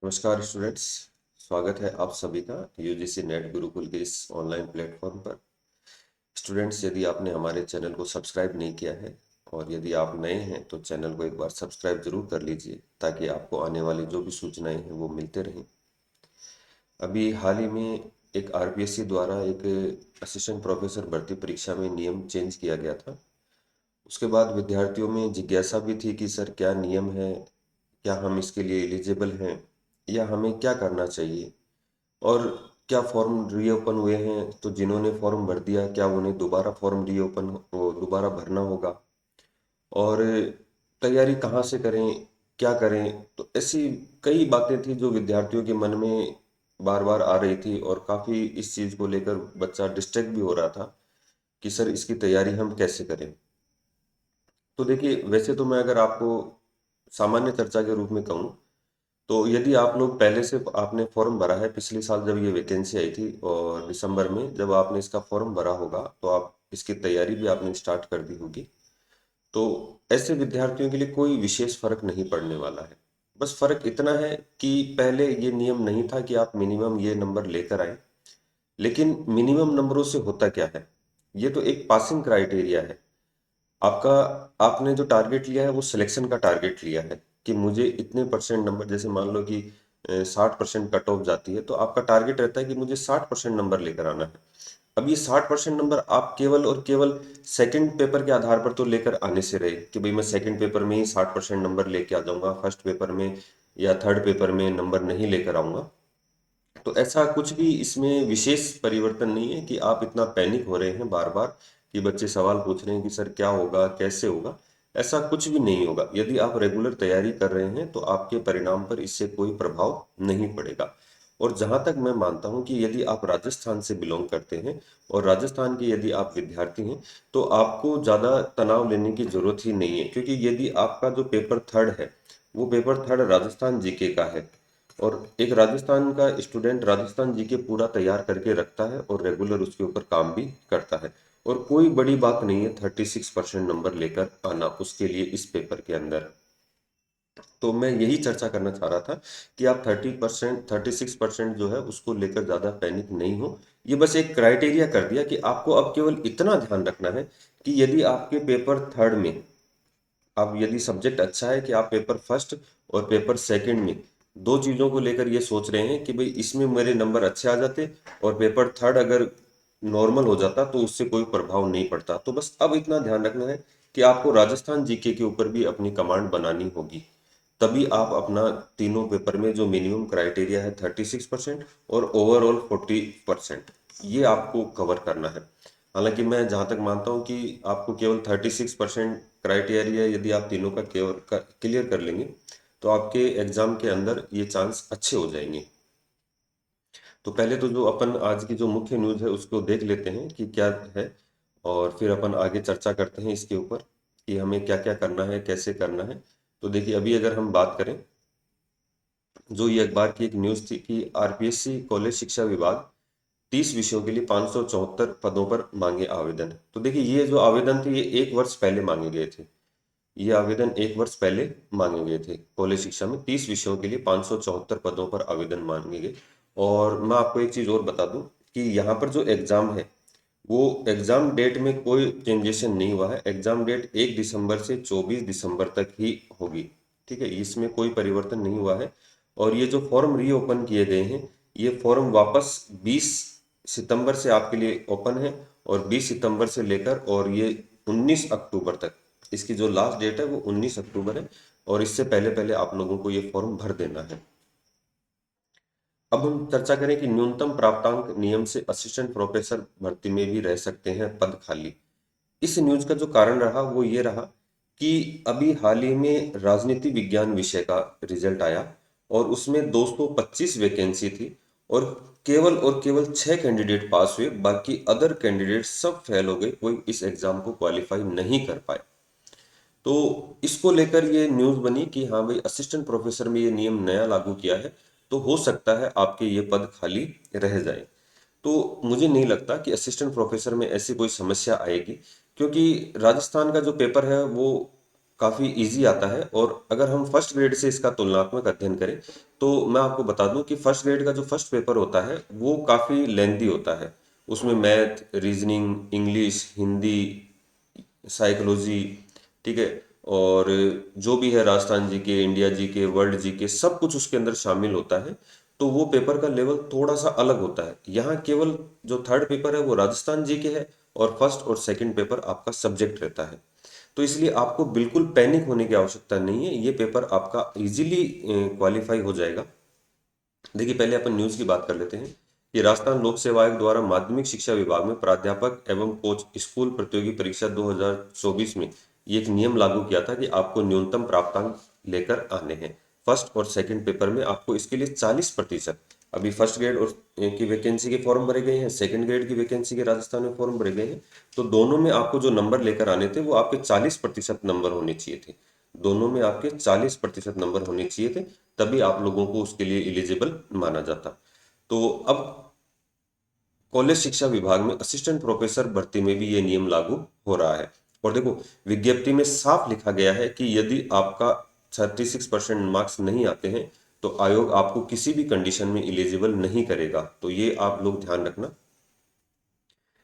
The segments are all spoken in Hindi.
नमस्कार स्टूडेंट्स। स्वागत है आप सभी का यूजीसी नेट गुरुकुल के इस ऑनलाइन प्लेटफॉर्म पर। स्टूडेंट्स, यदि आपने हमारे चैनल को सब्सक्राइब नहीं किया है और यदि आप नए हैं तो चैनल को एक बार सब्सक्राइब जरूर कर लीजिए ताकि आपको आने वाली जो भी सूचनाएं हैं वो मिलते रहें। अभी हाल ही में एक आरपीएससी द्वारा एक असिस्टेंट प्रोफेसर भर्ती परीक्षा में नियम चेंज किया गया था। उसके बाद विद्यार्थियों में जिज्ञासा भी थी कि सर क्या नियम है, क्या हम इसके लिए एलिजिबल हैं या हमें क्या करना चाहिए, और क्या फॉर्म रीओपन हुए हैं तो जिन्होंने फॉर्म भर दिया क्या उन्हें दोबारा फॉर्म रीओपन दोबारा भरना होगा, और तैयारी कहाँ से करें, क्या करें। तो ऐसी कई बातें थी जो विद्यार्थियों के मन में बार बार आ रही थी और काफ़ी इस चीज़ को लेकर बच्चा डिस्ट्रैक्ट भी हो रहा था कि सर इसकी तैयारी हम कैसे करें। तो देखिए, वैसे तो मैं अगर आपको सामान्य चर्चा के रूप में कहूँ तो यदि आप लोग पहले से आपने फॉर्म भरा है, पिछले साल जब ये वैकेंसी आई थी और दिसंबर में जब आपने इसका फॉर्म भरा होगा तो आप इसकी तैयारी भी आपने स्टार्ट कर दी होगी। तो ऐसे विद्यार्थियों के लिए कोई विशेष फर्क नहीं पड़ने वाला है। बस फर्क इतना है कि पहले ये नियम नहीं था कि आप मिनिमम ये नंबर लेकर आए, लेकिन मिनिमम नंबरों से होता क्या है, ये तो एक पासिंग क्राइटेरिया है आपका। आपने जो टारगेट लिया है वो सिलेक्शन का टारगेट लिया है कि मुझे इतने परसेंट नंबर, जैसे मान लो कि 60% कट ऑफ जाती है तो आपका टारगेट रहता है कि मुझे 60% नंबर लेकर आना है। अब ये 60% नंबर आप केवल और केवल सेकंड पेपर के आधार पर तो लेकर आने से रहे कि भाई मैं सेकंड पेपर में ही 60% नंबर लेके आ जाऊंगा, फर्स्ट पेपर में या थर्ड पेपर में नंबर नहीं लेकर आऊंगा। तो ऐसा कुछ भी इसमें विशेष परिवर्तन नहीं है कि आप इतना पैनिक हो रहे हैं बार बार कि बच्चे सवाल पूछ रहे हैं कि सर क्या होगा, कैसे होगा। ऐसा कुछ भी नहीं होगा। यदि आप रेगुलर तैयारी कर रहे हैं तो आपके परिणाम पर इससे कोई प्रभाव नहीं पड़ेगा। और जहां तक मैं मानता हूं कि यदि आप राजस्थान से बिलोंग करते हैं और राजस्थान के यदि आप विद्यार्थी हैं तो आपको ज़्यादा तनाव लेने की जरूरत ही नहीं है, क्योंकि यदि आपका जो पेपर थर्ड है वो पेपर थर्ड राजस्थान जीके का है और एक राजस्थान का स्टूडेंट राजस्थान जीके पूरा तैयार करके रखता है और रेगुलर उसके ऊपर काम भी करता है। और कोई बड़ी बात नहीं है 36% नंबर लेकर आना उसके लिए इस पेपर के अंदर। तो मैं यही चर्चा करना चाह रहा था कि आप 30%, 36% जो है उसको लेकर ज़्यादा पैनिक नहीं हो। ये बस एक क्राइटेरिया कर दिया कि आपको अब केवल इतना ध्यान रखना है कि यदि आपके पेपर थर्ड में, अब यदि सब्जेक्ट अच्छा है कि आप पेपर फर्स्ट और पेपर सेकंड में दो चीज़ों को लेकर ये सोच रहे हैं कि भाई इसमें मेरे नंबर अच्छे आ जाते और पेपर थर्ड अगर नॉर्मल हो जाता तो उससे कोई प्रभाव नहीं पड़ता। तो बस अब इतना ध्यान रखना है कि आपको राजस्थान जीके के ऊपर भी अपनी कमांड बनानी होगी, तभी आप अपना तीनों पेपर में जो मिनिमम क्राइटेरिया है 36% और ओवरऑल 40%, ये आपको कवर करना है। हालांकि मैं जहां तक मानता हूं कि आपको केवल 36% क्राइटेरिया यदि आप तीनों का केवल क्लियर कर लेंगे तो आपके एग्जाम के अंदर ये चांस अच्छे हो जाएंगे। तो पहले तो जो अपन आज की जो मुख्य न्यूज़ है उसको देख लेते हैं कि क्या है, और फिर अपन आगे चर्चा करते हैं इसके ऊपर कि हमें क्या क्या करना है, कैसे करना है। तो देखिए, अभी अगर हम बात करें, जो ये अखबार की एक न्यूज़ थी कि आरपीएससी कॉलेज शिक्षा विभाग 30 विषयों के लिए 574 पदों पर मांगे आवेदन। तो देखिए, ये जो आवेदन थे ये 1 वर्ष पहले मांगे गए थे। ये आवेदन 1 वर्ष पहले मांगे गए थे। कॉलेज शिक्षा में 30 विषयों के लिए 574 पदों पर आवेदन मांगे गए। और मैं आपको एक चीज़ और बता दूं कि यहाँ पर जो एग्ज़ाम है वो एग्ज़ाम डेट में कोई चेंजेशन नहीं हुआ है। एग्ज़ाम डेट 1 दिसंबर से 24 दिसंबर तक ही होगी। ठीक है, इसमें कोई परिवर्तन नहीं हुआ है। और ये जो फॉर्म रीओपन किए गए हैं, ये फॉर्म वापस 20 सितंबर से आपके लिए ओपन है और 20 सितंबर से लेकर और ये 19 अक्टूबर तक, इसकी जो लास्ट डेट है वो 19 अक्टूबर है। और इससे पहले पहले आप लोगों को ये फॉर्म भर देना है। अब हम चर्चा करें कि न्यूनतम प्राप्तांक नियम से असिस्टेंट प्रोफेसर भर्ती में भी रह सकते हैं पद खाली। इस न्यूज का जो कारण रहा वो ये रहा कि अभी हाल ही में राजनीति विज्ञान विषय का रिजल्ट आया और उसमें 225 वैकेंसी थी और केवल 6 कैंडिडेट पास हुए, बाकी अदर कैंडिडेट सब फेल हो गए, कोई इस एग्जाम को क्वालिफाई नहीं कर पाए। तो इसको लेकर ये न्यूज़ बनी कि हाँ भाई, असिस्टेंट प्रोफेसर में ये नियम नया लागू किया है तो हो सकता है आपके ये पद खाली रह जाए। तो मुझे नहीं लगता कि असिस्टेंट प्रोफेसर में ऐसी कोई समस्या आएगी, क्योंकि राजस्थान का जो पेपर है वो काफ़ी इजी आता है। और अगर हम फर्स्ट ग्रेड से इसका तुलनात्मक अध्ययन करें तो मैं आपको बता दूं कि फर्स्ट ग्रेड का जो फर्स्ट पेपर होता है वो काफ़ी लेंथी होता है। उसमें math, reasoning, English, Hindi, psychology, ठीक है, और जो भी है राजस्थान जी के, इंडिया जी के, वर्ल्ड जी के, सब कुछ उसके अंदर शामिल होता है। तो वो पेपर का लेवल थोड़ा सा अलग होता है। यहाँ केवल जो थर्ड पेपर है वो राजस्थान जी के है, और फर्स्ट और सेकंड पेपर आपका सब्जेक्ट रहता है। तो इसलिए आपको बिल्कुल पैनिक होने की आवश्यकता नहीं है, ये पेपर आपका इजीली क्वालिफाई हो जाएगा। देखिए, पहले अपन न्यूज़ की बात कर लेते हैं कि राजस्थान लोक सेवा आयोग द्वारा माध्यमिक शिक्षा विभाग में प्राध्यापक एवं कोच स्कूल प्रतियोगी परीक्षा 2024 में ये एक नियम लागू किया था कि आपको न्यूनतम प्राप्तांक लेकर आने हैं। फर्स्ट और सेकंड पेपर में आपको इसके लिए 40%, अभी फर्स्ट ग्रेड और की वैकेंसी के फॉर्म भरे गए हैं, सेकंड ग्रेड की वैकेंसी के राजस्थान में फॉर्म भरे गए हैं, तो दोनों में आपको जो नंबर लेकर आने थे वो आपके 40% नंबर होने चाहिए थे। दोनों में आपके 40% नंबर होने चाहिए थे, तभी आप लोगों को उसके लिए एलिजिबल माना जाता। तो अब कॉलेज शिक्षा विभाग में असिस्टेंट प्रोफेसर भर्ती में भी ये नियम लागू हो रहा है। और देखो, विज्ञप्ति में साफ लिखा गया है कि यदि आपका 36% मार्क्स नहीं आते हैं तो आयोग आपको किसी भी कंडीशन में एलिजिबल नहीं करेगा। तो ये आप लोग ध्यान रखना।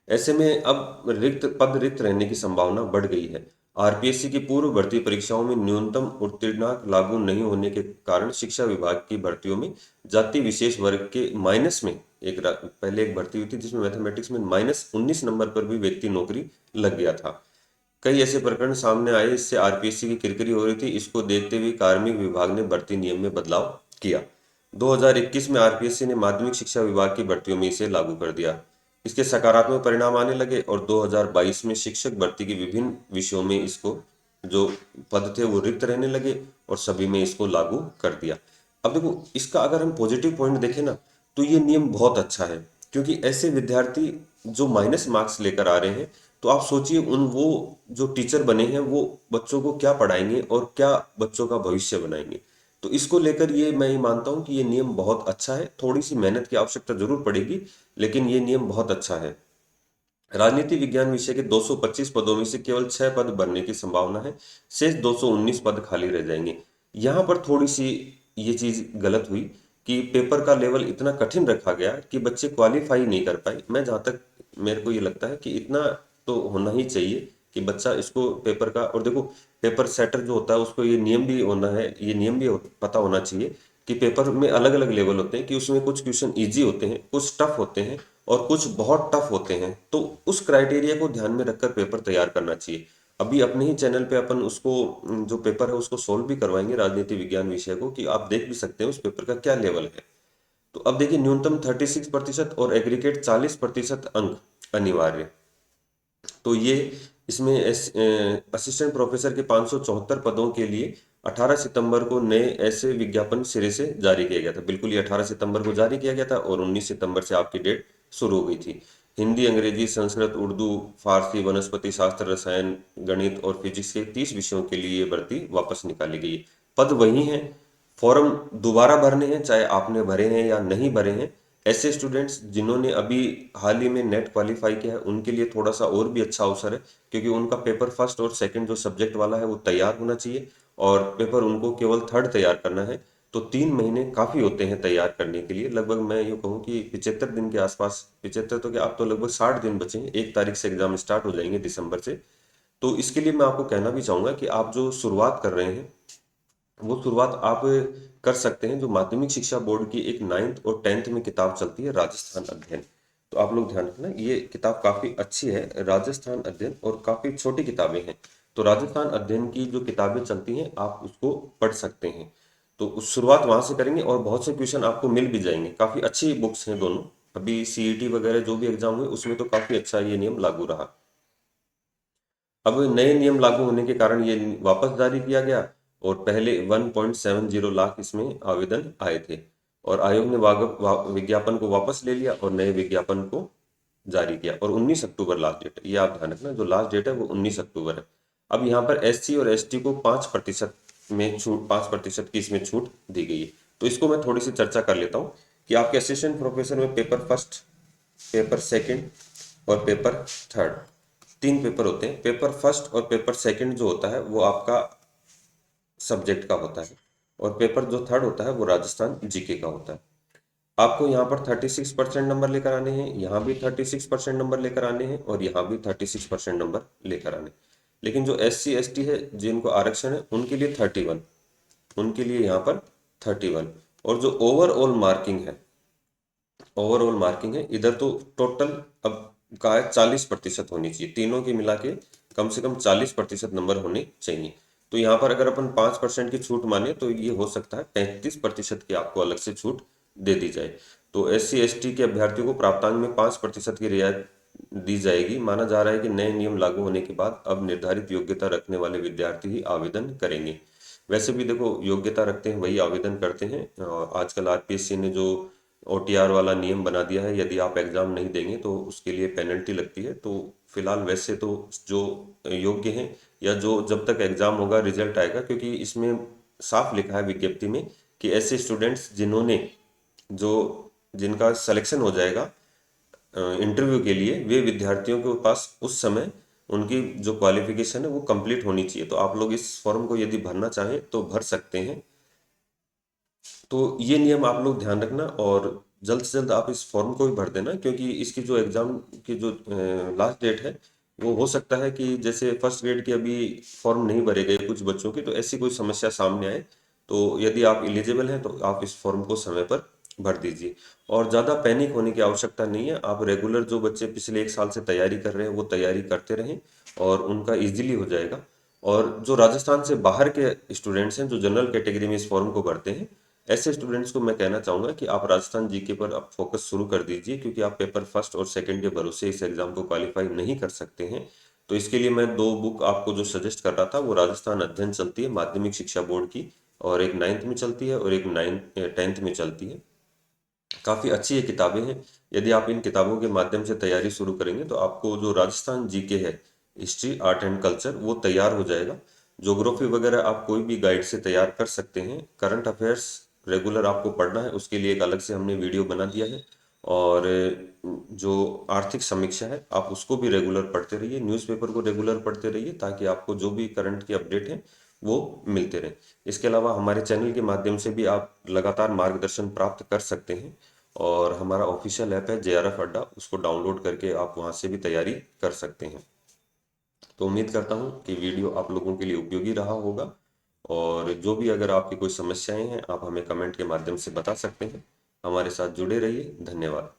ऐसे में अब रिक्त रहने की संभावना बढ़ गई है। आरपीएससी की पूर्व भर्ती परीक्षाओं में न्यूनतम उत्तीर्णक लागू नहीं होने के कारण शिक्षा विभाग की भर्तियों में जाति विशेष वर्ग के माइनस में पहले एक भर्ती हुई थी जिसमें मैथमेटिक्स में -19 नंबर पर भी व्यक्ति नौकरी लग गया था। कई ऐसे प्रकरण सामने आए, इससे आरपीएससी की किरकिरी हो रही थी। इसको देखते हुए कार्मिक विभाग ने भर्ती नियम में बदलाव किया। 2021 में आरपीएससी ने माध्यमिक शिक्षा विभाग की भर्तियों में इसे लागू कर दिया। इसके सकारात्मक परिणाम आने लगे और 2022 में शिक्षक भर्ती के विभिन्न विषयों में इसको जो पद थे वो रिक्त रहने लगे और सभी में इसको लागू कर दिया। अब देखो, इसका अगर हम पॉजिटिव पॉइंट देखें ना, तो ये नियम बहुत अच्छा है, क्योंकि ऐसे विद्यार्थी जो माइनस मार्क्स लेकर आ रहे हैं, तो आप सोचिए उन वो जो टीचर बने हैं वो बच्चों को क्या पढ़ाएंगे और क्या बच्चों का भविष्य बनाएंगे। तो इसको लेकर ये मैं ये मानता हूँ कि ये नियम बहुत अच्छा है। थोड़ी सी मेहनत की आवश्यकता जरूर पड़ेगी, लेकिन ये नियम बहुत अच्छा है। राजनीति विज्ञान विषय के 225 पदों में से केवल 6 पद भरने की संभावना है, शेष 219 पद खाली रह जाएंगे। यहाँ पर थोड़ी सी ये चीज गलत हुई कि पेपर का लेवल इतना कठिन रखा गया कि बच्चे क्वालिफाई नहीं कर पाए। मैं जहाँ तक मेरे को ये लगता है कि इतना तो होना ही चाहिए कि बच्चा इसको पेपर का, और देखो पेपर सेटर जो होता है उसको ये नियम भी होना है, ये नियम भी पता होना चाहिए कि पेपर में अलग अलग लेवल होते हैं, कि उसमें कुछ क्वेश्चन इजी होते हैं, कुछ टफ होते हैं और कुछ बहुत टफ होते हैं। तो उस क्राइटेरिया को ध्यान में रखकर पेपर तैयार करना चाहिए। अभी अपने ही चैनल पे अपन उसको जो पेपर है उसको सोल्व भी करवाएंगे, राजनीति विज्ञान विषय को, कि आप देख भी सकते हैं उस पेपर का क्या लेवल है। तो अब देखिए, न्यूनतम 36% और एग्रीगेट 40% अंक अनिवार्य। तो ये इसमें असिस्टेंट प्रोफेसर के 574 पदों के लिए 18 सितंबर को नए ऐसे विज्ञापन सिरे से जारी किया गया था। बिल्कुल, ये 18 सितंबर को जारी किया गया था और 19 सितंबर से आपकी डेट शुरू हो गई थी। हिंदी, अंग्रेजी, संस्कृत, उर्दू, फारसी, वनस्पति शास्त्र, रसायन, गणित और फिजिक्स के 30 विषयों के लिए ये भर्ती वापस निकाली गई है। पद वही हैं, फॉर्म दोबारा भरने हैं, चाहे आपने भरे हैं या नहीं भरे हैं। ऐसे स्टूडेंट्स जिन्होंने अभी हाल ही में नेट क्वालिफाई किया है उनके लिए थोड़ा सा और भी अच्छा अवसर है, क्योंकि उनका पेपर फर्स्ट और सेकंड जो सब्जेक्ट वाला है वो तैयार होना चाहिए और पेपर उनको केवल थर्ड तैयार करना है। तो 3 महीने काफ़ी होते हैं तैयार करने के लिए। लगभग मैं ये कहूँ कि 75 दिन के आसपास, 75 तो क्या, आप तो लगभग 60 दिन बचे हैं। 1 तारीख से एग्जाम स्टार्ट हो जाएंगे दिसंबर से। तो इसके लिए मैं आपको कहना भी चाहूँगा कि आप जो शुरुआत कर रहे हैं वो शुरुआत आप कर सकते हैं। जो माध्यमिक शिक्षा बोर्ड की एक 9th और 10th में किताब चलती है, राजस्थान अध्ययन, तो आप लोग ध्यान रखना, ये किताब काफ़ी अच्छी है, राजस्थान अध्ययन, और काफ़ी छोटी किताबें हैं। तो राजस्थान अध्ययन की जो किताबें चलती हैं आप उसको पढ़ सकते हैं। तो उस शुरुआत वहाँ से करेंगे और बहुत से क्वेश्चन आपको मिल भी जाएंगे। काफ़ी अच्छी बुक्स हैं दोनों। अभी सीईटी वगैरह जो भी एग्जाम हुए उसमें तो काफ़ी अच्छा ये नियम लागू रहा। अब नए नियम लागू होने के कारण ये वापस जारी किया गया और पहले 1.70 लाख इसमें आवेदन आए थे और आयोग ने विज्ञापन को वापस ले लिया और नए विज्ञापन को जारी किया और 19 अक्टूबर लास्ट डेट है। ये आप ध्यान रखना, जो लास्ट डेट है वो 19 अक्टूबर है। अब यहाँ पर एससी और एसटी को 5% में छूट, 5% की इसमें छूट दी गई है। तो इसको मैं थोड़ी सी चर्चा कर लेता हूँ कि आपके असिस्टेंट प्रोफेसर में पेपर फर्स्ट, पेपर सेकंड और पेपर थर्ड, 3 पेपर होते हैं। पेपर फर्स्ट और पेपर सेकंड जो होता है वो आपका सब्जेक्ट का होता है, और पेपर जो थर्ड होता है वो राजस्थान जीके का होता है। आपको यहाँ पर 36% नंबर लेकर आने हैं, यहाँ भी 36% नंबर लेकर आने हैं, और यहाँ भी 36% नंबर लेकर आने। लेकिन जो SC ST है, जिनको आरक्षण है, उनके लिए 31, उनके लिए यहाँ पर 31। और जो ओवरऑल मार्किंग है इधर तो टोटल अब का है 40% होनी चाहिए, तीनों की मिला के कम से कम 40% नंबर होने चाहिए। तो यहाँ पर अगर अपन 5% की छूट माने तो ये हो सकता है 35% की आपको अलग से छूट दे दी जाए। तो SC ST के अभ्यर्थियों को प्राप्तांक में 5% की रियायत दी जाएगी। माना जा रहा है कि नए नियम लागू होने के बाद अब निर्धारित योग्यता रखने वाले विद्यार्थी ही आवेदन करेंगे। वैसे भी देखो, योग्यता रखते हैं वही आवेदन करते हैं। आजकल RPSC ने जो OTR वाला नियम बना दिया है, यदि आप एग्जाम नहीं देंगे तो उसके लिए पेनल्टी लगती है। तो फिलहाल वैसे तो जो योग्य हैं, या जो जब तक एग्जाम होगा रिजल्ट आएगा, क्योंकि इसमें साफ लिखा है विज्ञप्ति में कि ऐसे स्टूडेंट्स जो जिनका सिलेक्शन हो जाएगा इंटरव्यू के लिए, वे विद्यार्थियों के पास उस समय उनकी जो क्वालिफिकेशन है वो कंप्लीट होनी चाहिए। तो आप लोग इस फॉर्म को यदि भरना चाहें तो भर सकते हैं। तो ये नियम आप लोग ध्यान रखना, और जल्द से जल्द आप इस फॉर्म को भी भर देना, क्योंकि इसकी जो एग्जाम की जो लास्ट डेट है, वो हो सकता है कि जैसे फर्स्ट ग्रेड की अभी फॉर्म नहीं भरे गए कुछ बच्चों की, तो ऐसी कोई समस्या सामने आए तो यदि आप एलिजिबल हैं तो आप इस फॉर्म को समय पर भर दीजिए। और ज़्यादा पैनिक होने की आवश्यकता नहीं है। आप रेगुलर जो बच्चे पिछले 1 साल से तैयारी कर रहे हैं वो तैयारी करते रहें, और उनका इजीली हो जाएगा। और जो राजस्थान से बाहर के स्टूडेंट्स हैं जो जनरल कैटेगरी में इस फॉर्म को भरते हैं, ऐसे स्टूडेंट्स को मैं कहना चाहूँगा कि आप राजस्थान जीके पर अब फोकस शुरू कर दीजिए, क्योंकि आप पेपर फर्स्ट और सेकंड के भरोसे इस एग्जाम को क्वालिफाई नहीं कर सकते हैं। तो इसके लिए मैं 2 बुक आपको जो सजेस्ट कर रहा था, वो राजस्थान अध्ययन चलती है माध्यमिक शिक्षा बोर्ड की, और एक 9th में चलती है और एक 10th में चलती है। काफ़ी अच्छी ये किताबें हैं। यदि आप इन किताबों के माध्यम से तैयारी शुरू करेंगे तो आपको जो राजस्थान जीके है, हिस्ट्री आर्ट एंड कल्चर, वो तैयार हो जाएगा। ज्योग्राफी वगैरह आप कोई भी गाइड से तैयार कर सकते हैं। करंट अफेयर्स रेगुलर आपको पढ़ना है, उसके लिए एक अलग से हमने वीडियो बना दिया है। और जो आर्थिक समीक्षा है आप उसको भी रेगुलर पढ़ते रहिए, न्यूज़पेपर को रेगुलर पढ़ते रहिए, ताकि आपको जो भी करंट की अपडेट है वो मिलते रहे। इसके अलावा हमारे चैनल के माध्यम से भी आप लगातार मार्गदर्शन प्राप्त कर सकते हैं। और हमारा ऑफिशियल ऐप है JRF अड्डा, उसको डाउनलोड करके आप वहाँ से भी तैयारी कर सकते हैं। तो उम्मीद करता हूँ कि वीडियो आप लोगों के लिए उपयोगी रहा होगा। और जो भी अगर आपकी कोई समस्याएं हैं आप हमें कमेंट के माध्यम से बता सकते हैं। हमारे साथ जुड़े रहिए। धन्यवाद।